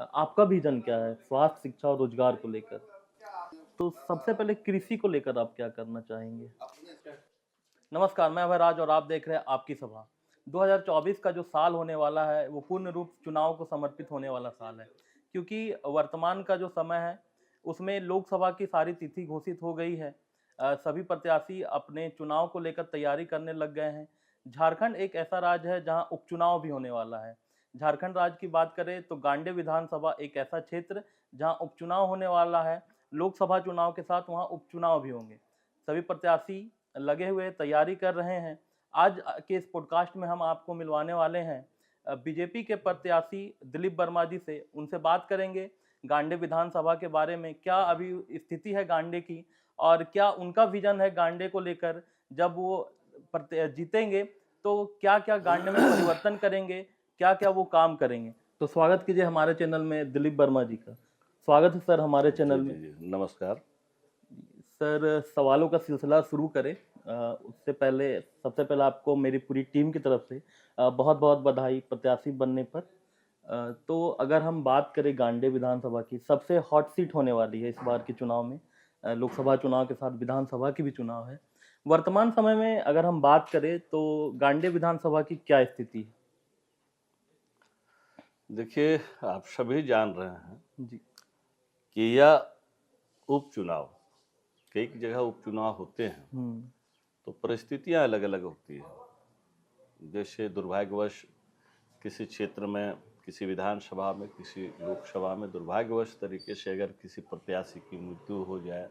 आपका विजन क्या है स्वास्थ्य, शिक्षा और रोजगार को लेकर? तो सबसे पहले कृषि को लेकर आप क्या करना चाहेंगे? नमस्कार, मैं अभयराज और आप देख रहे हैं आपकी सभा। 2024 का जो साल होने वाला है, वो पूर्ण रूप चुनाव को समर्पित होने वाला साल है। क्योंकि वर्तमान का जो समय है, उसमें लोकसभा की सारी तिथि घोषित हो गई है। सभी प्रत्याशी अपने चुनाव को लेकर तैयारी करने लग गए हैं। झारखंड एक ऐसा राज्य है जहां उपचुनाव भी होने वाला है। झारखंड राज्य की बात करें तो गांडेय विधानसभा एक ऐसा क्षेत्र जहां उपचुनाव होने वाला है। लोकसभा चुनाव के साथ वहां उपचुनाव भी होंगे। सभी प्रत्याशी लगे हुए तैयारी कर रहे हैं। आज के इस पॉडकास्ट में हम आपको मिलवाने वाले हैं बीजेपी के प्रत्याशी दिलीप वर्मा जी से। उनसे बात करेंगे गांडे विधानसभा के बारे में, क्या अभी स्थिति है गांडे की और क्या उनका विजन है गांडे को लेकर। जब वो जीतेंगे तो क्या क्या गांडे में परिवर्तन करेंगे, क्या क्या वो काम करेंगे। तो स्वागत कीजिए हमारे चैनल में दिलीप वर्मा जी का। स्वागत है सर हमारे चैनल में। जी, नमस्कार। सर सवालों का सिलसिला शुरू करें उससे पहले सबसे पहले आपको मेरी पूरी टीम की तरफ से बहुत बहुत बधाई प्रत्याशी बनने पर। तो अगर हम बात करें गांडे विधानसभा की, सबसे हॉट सीट होने वाली है इस बार के चुनाव में। लोकसभा चुनाव के साथ विधानसभा की भी चुनाव है। वर्तमान समय में अगर हम बात करें तो गांडे विधानसभा की क्या स्थिति है? देखिए, आप सभी जान रहे हैं जी। कि यह उपचुनाव, कई जगह उपचुनाव होते हैं तो परिस्थितियां अलग अलग होती है। जैसे दुर्भाग्यवश किसी क्षेत्र में, किसी विधानसभा में, किसी लोकसभा में दुर्भाग्यवश तरीके से अगर किसी प्रत्याशी की मृत्यु हो जाए,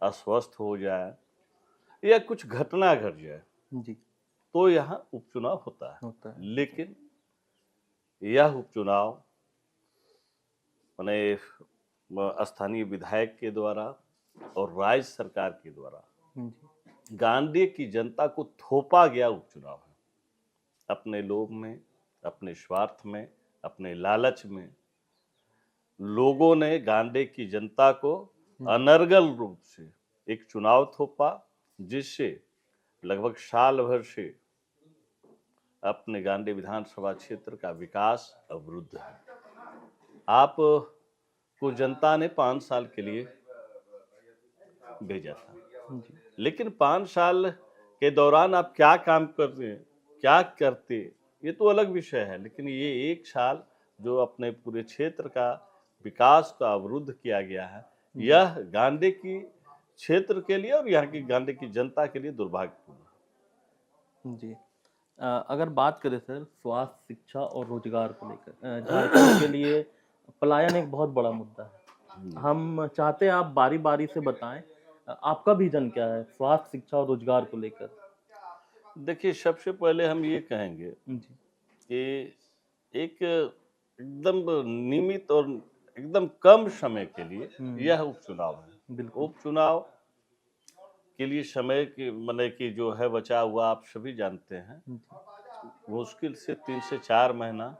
अस्वस्थ हो जाए या कुछ घटना घट जाए, जी। तो यहाँ उपचुनाव होता है। लेकिन यह उपचुनाव माने स्थानीय विधायक के द्वारा और राज्य सरकार के द्वारा गांडे की जनता को थोपा गया उपचुनाव है। अपने लोभ में, अपने स्वार्थ में, अपने लालच में लोगों ने गांडे की जनता को अनर्गल रूप से एक चुनाव थोपा, जिससे लगभग साल भर से अपने गांडे विधानसभा क्षेत्र का विकास अवरुद्ध है। आप को जनता ने 5 साल के लिए भेजा था, लेकिन 5 साल के दौरान आप क्या काम कर रहे हैं, क्या करते, ये तो अलग विषय है। लेकिन ये 1 साल जो अपने पूरे क्षेत्र का विकास का अवरुद्ध किया गया है, यह गांडे की क्षेत्र के लिए और यहाँ की गांडे की जनता के लिए दुर्भाग्यपूर्ण है। जी। अगर बात करें सर स्वास्थ्य, शिक्षा और रोजगार को लेकर, झारखंड के लिए पलायन एक बहुत बड़ा मुद्दा है। हम चाहते हैं आप बारी बारी से बताएं आपका विजन क्या है स्वास्थ्य, शिक्षा और रोजगार को लेकर। देखिए, सबसे पहले हम ये कहेंगे कि एक एकदम नियमित और एकदम कम समय के लिए यह उपचुनाव है। उपचुनाव के लिए समय की माने कि जो है बचा हुआ, आप सभी जानते हैं, मुश्किल से 3 से 4 महीना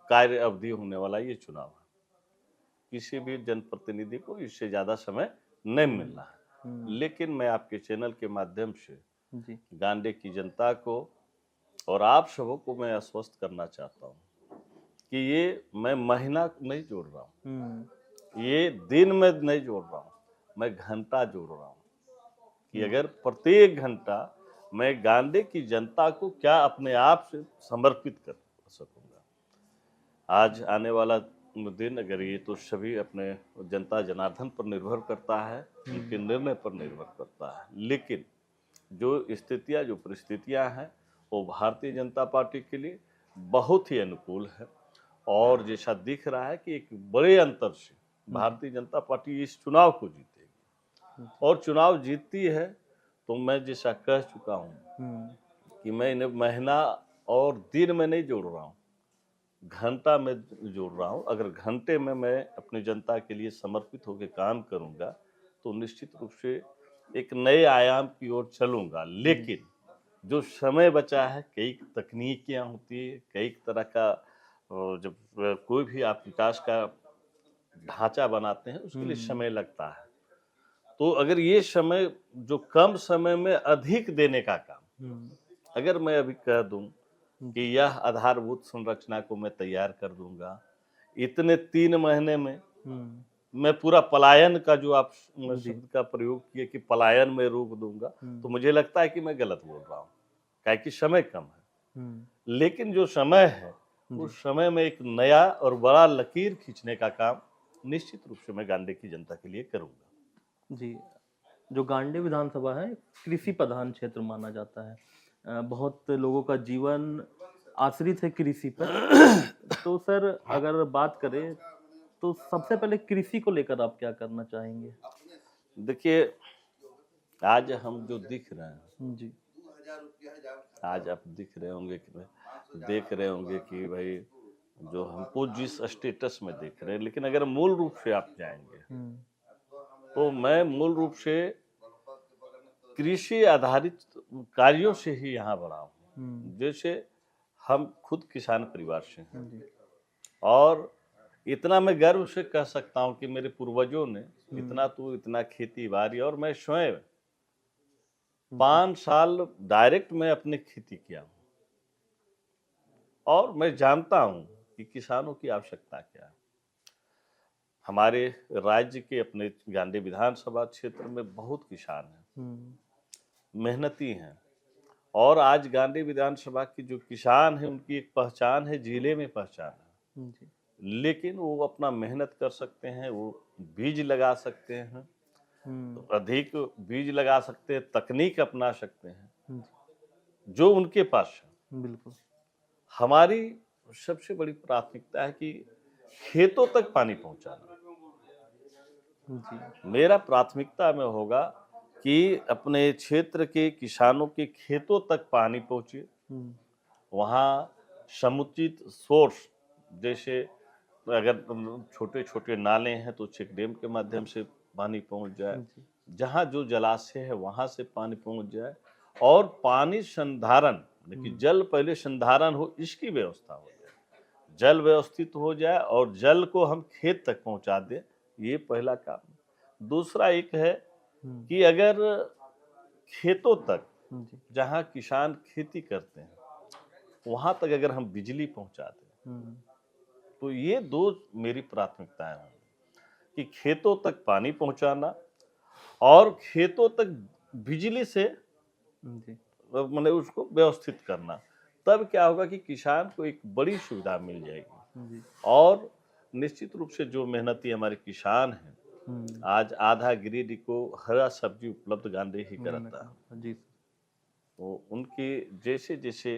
कार्य अवधि होने वाला ये चुनाव है। किसी भी जनप्रतिनिधि को इससे ज्यादा समय नहीं मिल रहा है। लेकिन मैं आपके चैनल के माध्यम से गांडे की जनता को और आप सबों को मैं आश्वस्त करना चाहता हूँ कि ये मैं महीना नहीं जोड़ रहा हूँ, ये दिन में नहीं जोड़ रहा हूँ, मैं घंटा जोड़ रहा हूँ कि अगर प्रत्येक घंटा मैं गांडे की जनता को क्या अपने आप से समर्पित कर सकूंगा। आज आने वाला दिन, अगर ये तो सभी अपने जनता जनार्दन पर निर्भर करता है, उनके निर्णय पर निर्भर करता है। लेकिन जो स्थितियां, जो परिस्थितियां हैं, वो भारतीय जनता पार्टी के लिए बहुत ही अनुकूल है। और जैसा दिख रहा है कि एक बड़े अंतर से भारतीय जनता पार्टी इस चुनाव को जीतेगी। और चुनाव जीतती है तो मैं जैसा कह चुका हूँ कि मैं इन्हें महीना और दिन में नहीं जोड़ रहा हूँ, घंटा में जोड़ रहा हूँ। अगर घंटे में मैं अपनी जनता के लिए समर्पित होकर काम करूँगा तो निश्चित रूप से एक नए आयाम की ओर चलूँगा। लेकिन जो समय बचा है, कई तकनीकियाँ होती है, कई तरह का जब कोई भी आप विकास का ढांचा बनाते हैं उसके लिए समय लगता है। तो अगर ये समय जो कम समय में अधिक देने का काम, अगर मैं अभी कह दूं कि यह आधारभूत संरचना को मैं तैयार कर दूंगा, इतने 3 महीने में हम्म, मैं पूरा पलायन का जो आप जी। शब्द का प्रयोग किए कि पलायन में रोक दूंगा, तो मुझे लगता है कि मैं गलत बोल रहा हूँ, काहे कि समय कम है। हम्म, लेकिन जो समय है, जी। उस समय में एक नया और बड़ा लकीर खींचने का काम निश्चित रूप से मैं गांधी की जनता के लिए करूंगा। जी, जो गांडी विधानसभा है कृषि प्रधान क्षेत्र माना जाता है। बहुत लोगों का जीवन आश्रित है कृषि पर। तो सर अगर बात करें तो सबसे पहले कृषि को लेकर आप क्या करना चाहेंगे? देखिए, आज हम जो दिख रहे हैं, जी। आज आप दिख रहे होंगे कि देख रहे होंगे कि भाई जो हमको जिस स्टेटस में देख रहे हैं, लेकिन अगर मूल रूप से आप जाएंगे हम्म, तो मैं मूल रूप से कृषि आधारित कार्यों से ही यहाँ बढ़ा हूँ। जैसे हम खुद किसान परिवार से हैं, जी। और इतना मैं गर्व से कह सकता हूँ कि मेरे पूर्वजों ने इतना खेती बाड़ी, और मैं स्वयं 5 साल डायरेक्ट मैं अपने खेती किया हूँ, और मैं जानता हूँ कि किसानों की आवश्यकता क्या है। हमारे राज्य के अपने गांधी विधानसभा क्षेत्र में बहुत किसान हैं, मेहनती हैं, और आज गांधी विधानसभा की जो किसान है उनकी एक पहचान है, जिले में पहचान है। जी। लेकिन वो अपना मेहनत कर सकते हैं, वो बीज लगा सकते हैं, तो अधिक बीज लगा सकते हैं, तकनीक अपना सकते हैं जी, जो उनके पास है। बिल्कुल। हमारी सबसे बड़ी प्राथमिकता है कि खेतों तक पानी पहुंचाना। जी। मेरा प्राथमिकता में होगा कि अपने क्षेत्र के किसानों के खेतों तक पानी पहुंचे, वहाँ समुचित सोर्स, जैसे अगर छोटे छोटे नाले हैं तो चेक डैम के माध्यम से पानी पहुंच जाए, जी। जहाँ जो जलाशय है वहाँ से पानी पहुंच जाए, और पानी संधारण, देखिए जल पहले संधारण हो, इसकी व्यवस्था हो जाए, जल व्यवस्थित हो जाए और जल को हम खेत तक पहुंचा दें, ये पहला काम। दूसरा एक है कि अगर खेतों तक, जी। जहाँ किसान खेती करते हैं, वहां तक अगर हम बिजली पहुंचा दें, तो ये 2 मेरी प्राथमिकताएं हैं कि खेतों तक पानी पहुंचाना और खेतों तक बिजली से जी। मैंने उसको व्यवस्थित करना। तब क्या होगा कि किसान को एक बड़ी सुविधा मिल जाएगी, जी। और निश्चित रूप से जो मेहनती हमारे किसान हैं, हम्म, आज आधा ग्रिड को हरा सब्जी उपलब्ध गांधी ही कराता है। जी। तो उनकी जैसे जैसे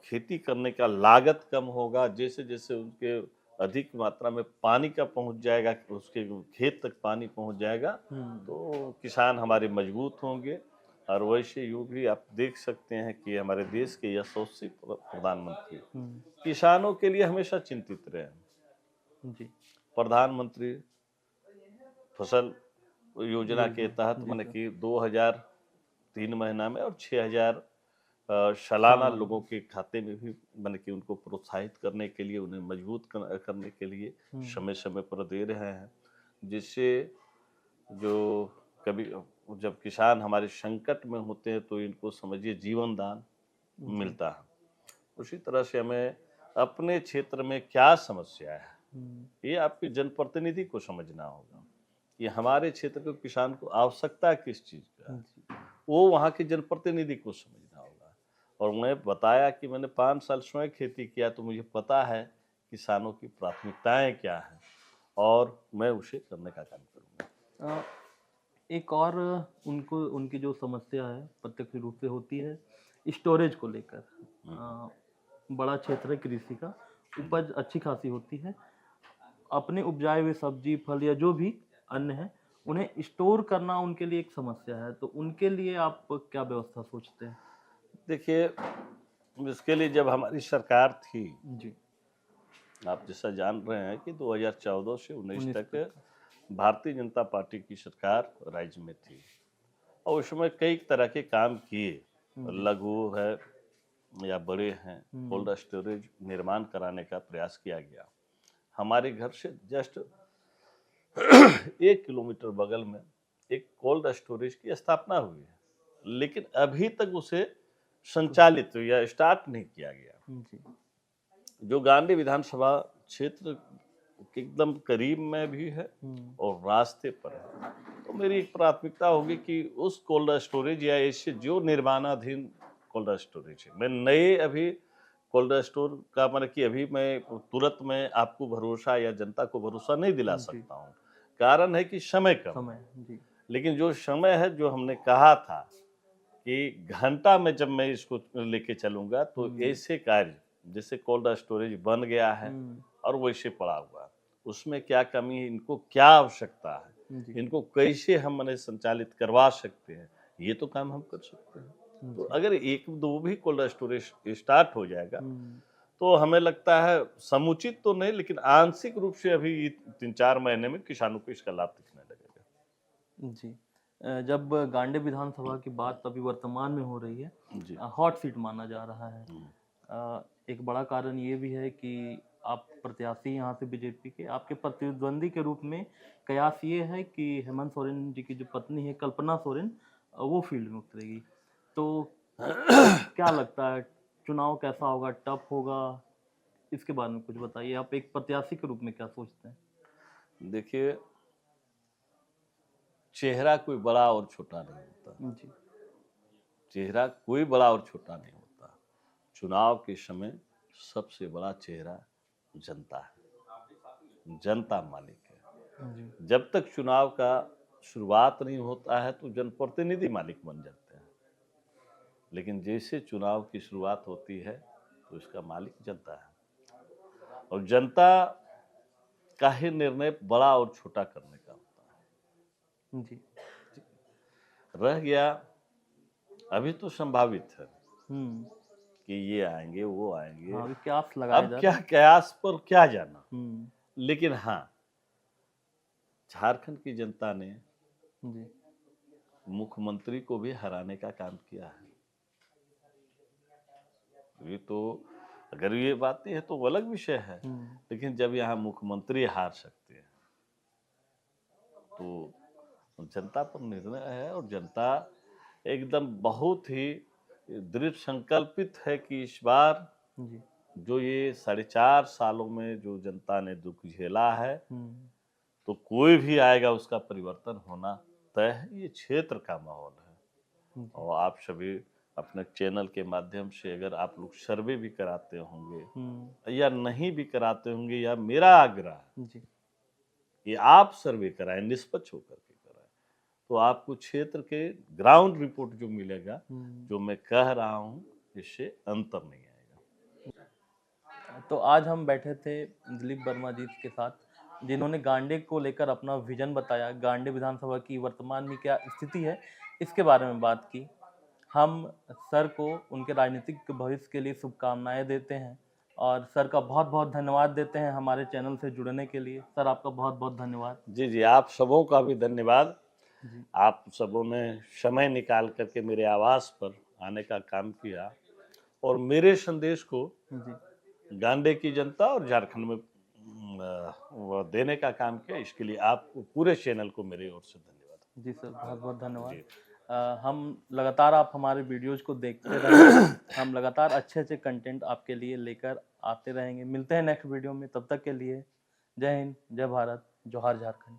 खेती करने का लागत कम होगा, जैसे जैसे उनके अधिक मात्रा में पानी का पहुंच जाएगा, उसके खेत तक पानी पहुंच जाएगा, तो किसान हमारे मजबूत होंगे। और वैसे यूँ भी आप देख सकते हैं कि हमारे देश के यशस्वी प्रधानमंत्री किसानों के लिए हमेशा चिंतित रहे हैं। जी। प्रधानमंत्री फसल योजना के योजना, तहत जी मैंने सर। कि 2003 महीना में और 6000 सालाना सालाना। लोगों के खाते में भी मैंने कि उनको प्रोत्साहित करने के लिए, उन्हें मजबूत करने के लिए समय समय पर दे रहे हैं, जिससे जो कभी जब किसान हमारे संकट में होते हैं तो इनको समझिए जीवन दान मिलता है। उसी तरह से हमें अपने क्षेत्र में क्या समस्या है, ये आपके जनप्रतिनिधि को समझना होगा कि हमारे क्षेत्र के किसान को आवश्यकता किस चीज़ का है, वो वहाँ के जनप्रतिनिधि को समझना होगा। और मैं बताया कि मैंने 5 साल स्वयं खेती किया, तो मुझे पता है किसानों की प्राथमिकताएं क्या हैं, और मैं उसे करने का काम करूँगा। एक और उनको उनकी जो समस्या है प्रत्यक्ष रूप से होती है स्टोरेज को लेकर। बड़ा क्षेत्र है कृषि का, उपज अच्छी खासी होती है, अपने उपजाए हुए सब्जी फल या जो भी अन्न है उन्हें स्टोर करना उनके लिए एक समस्या है। तो उनके लिए आप क्या व्यवस्था सोचते हैं? देखिए, इसके लिए जब हमारी सरकार थी, जी। आप जैसा जान रहे हैं कि 2014 से 19 19 तक तक। भारतीय जनता पार्टी की सरकार राज्य में थी, और उसमें कई तरह के काम किए, लघु है या बड़े हैं, कोल्ड स्टोरेज निर्माण कराने का प्रयास किया गया। हमारे घर से जस्ट 1 किलोमीटर बगल में एक कोल्ड स्टोरेज की स्थापना हुई है, लेकिन अभी तक उसे संचालित या स्टार्ट नहीं किया गया। जी। जो गांधी विधानसभा क्षेत्र एकदम करीब में भी है और रास्ते पर है। तो मेरी एक प्राथमिकता होगी कि उस कोल्ड स्टोरेज या ऐसे जो निर्माणाधीन कोल्ड स्टोरेज है, मैं नए अभी कोल्ड स्टोर का मतलब कि अभी मैं तुरंत में आपको भरोसा या जनता को भरोसा नहीं दिला जी। सकता हूँ। कारण है कि समय कम है। समय जी। लेकिन जो समय है, जो हमने कहा था कि घंटा में जब मैं इसको लेके चलूंगा तो ऐसे कार्य जैसे कोल्ड स्टोरेज बन गया है और वैसे पड़ा हुआ है, उसमें क्या कमी है, इनको क्या आवश्यकता है, जी। इनको कैसे हम मने संचालित करवा सकते हैं, ये तो काम हम कर सकते हैं। तो अगर एक दो भी कोल्ड स्टोरेज स्टार्ट हो जाएगा तो हमें लगता है समुचित तो नहीं, लेकिन आंशिक रूप से अभी 3-4 महीने में किसानों को इसका लाभ दिखने लगेगा। जी। जब गांडे विधानसभा की बात अभी वर्तमान में हो रही है, जी। हॉट सीट माना जा रहा है। एक बड़ा कारण ये भी है कि आप प्रत्याशी यहाँ से बीजेपी के, आपके प्रतिद्वंदी के रूप में कयास ये है कि हेमंत सोरेन जी की जो पत्नी है कल्पना सोरेन, वो फील्ड में उतरेगी। तो क्या लगता है, चुनाव कैसा होगा, टफ होगा? इसके बारे में कुछ बताइए। आप एक प्रत्याशी के रूप में क्या सोचते हैं? देखिए, चेहरा कोई बड़ा और छोटा नहीं होता। जी। चेहरा कोई बड़ा और छोटा नहीं होता। चुनाव के समय सबसे बड़ा चेहरा जनता है, जनता मालिक है। जी। जब तक चुनाव का शुरुआत नहीं होता है तो जनप्रतिनिधि मालिक बन जाते हैं, लेकिन जैसे चुनाव की शुरुआत होती है तो इसका मालिक जनता है और जनता का ही निर्णय बड़ा और छोटा करने का होता है। जी। रह गया, अभी तो संभावित है हम्म। कि ये आएंगे वो आएंगे, हाँ, अभी कयास लगाया अब जा क्या रहा है। कयास पर क्या जाना। हम्म। लेकिन हाँ, झारखंड की जनता ने जी। मुख्यमंत्री को भी हराने का काम किया है। ये तो अगर ये बातें है तो अलग विषय है, लेकिन जब यहाँ मुख्यमंत्री हार सकते हैं तो जनता पर निर्णय है और जनता एकदम बहुत ही दृढ़ संकल्पित है कि इस बार जी। जो ये 4.5 सालों में जो जनता ने दुख झेला है तो कोई भी आएगा उसका परिवर्तन होना तय है। ये क्षेत्र का माहौल है और आप सभी अपने चैनल के माध्यम से अगर आप लोग सर्वे भी कराते होंगे या नहीं भी कराते होंगे, या मेरा आग्रह है जी। कि आप सर्वे कराएं, निष्पक्ष होकर के कराएं, तो आपको क्षेत्र के ग्राउंड रिपोर्ट जो मिलेगा, जो मैं कह रहा हूं, इससे अंतर नहीं आएगा। तो आज हम बैठे थे दिलीप वर्मा जी के साथ, जिन्होंने गांडे को लेकर अपना विजन बताया, गांडे विधानसभा की वर्तमान में क्या स्थिति है इसके बारे में बात की। हम सर को उनके राजनीतिक भविष्य के लिए शुभकामनाएं देते हैं और सर का बहुत बहुत धन्यवाद देते हैं हमारे चैनल से जुड़ने के लिए। सर, आपका बहुत बहुत धन्यवाद। जी जी, आप सबों का भी धन्यवाद। जी। आप सबों ने समय निकाल करके मेरे आवास पर आने का काम किया और मेरे संदेश को जी। गांडे की जनता और झारखंड में वो देने का काम किया। इसके लिए आपको पूरे चैनल को मेरे ओर से धन्यवाद। जी सर, बहुत बहुत धन्यवाद। जी। हम लगातार, आप हमारे वीडियोज को देखते रहें, हम लगातार अच्छे अच्छे कंटेंट आपके लिए लेकर आते रहेंगे। मिलते हैं नेक्स्ट वीडियो में, तब तक के लिए जय हिंद, जय भारत, जोहार झारखंड।